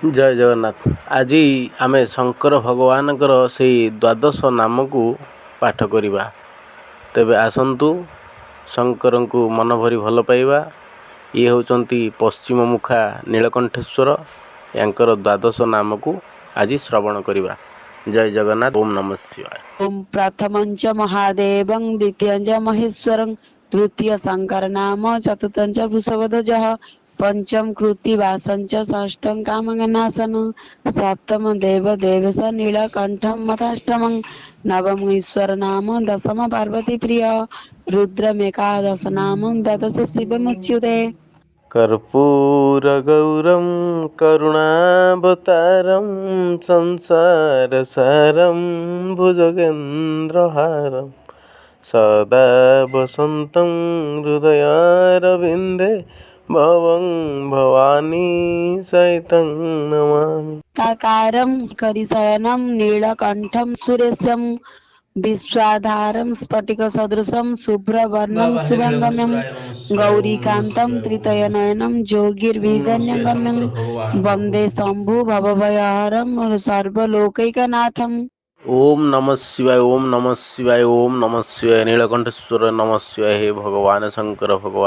जय जगन्नाथ। आज आम शंकर भगवानଙ୍କର ସେହି द्वादश नामକୁ पाठ करिबा। तेबे आसंतु शंकरଙ୍କୁ मन भरी भल पाइबा। ये होचंती पश्चिम मुखा नीलकंठेश्वर। यांकर द्वादश नामକୁ आज श्रवण करिबा। जय जगन्नाथ। ओम नमः शिवाय। ओम प्रथमं च महादेवं द्वितीयं च महेश्वरं तृतीय शंकर नाम चतुर्थं च वृषभध्वजः पंचम कृत्तिवासं च षष्ठं कामनाशन सप्तम देवदेवस नीलकंठं मथाष्टमं नवम ईश्वर नाम दशम पार्वती प्रिय रुद्रमेकादश नाम द्वादश शिवमुच्युते। कर्पूरगौरं करुणावतारं संसारसारं भुजगेन्द्रहारं सदा वसन्तं हृदयारविन्दे भवं भवानी सहितं नमामि। काकारं करिशयनं नीलकंठं सुरेशं विश्वाधारं स्फटिकसदृशं शुभ्रवर्णं शुभंगम्यं गौरीकान्तं त्रितयनयनं जोगिर्विधन्यगम्यं वन्दे शम्भु भवभयहरं सर्वलोकैकनाथम्। ओम नमः शिवाय। ओम नमः शिवाय। ओम नमः शिवाय। नीलकंठेश्वर नमः शिवाय। हे भगवान शंकर भगवान।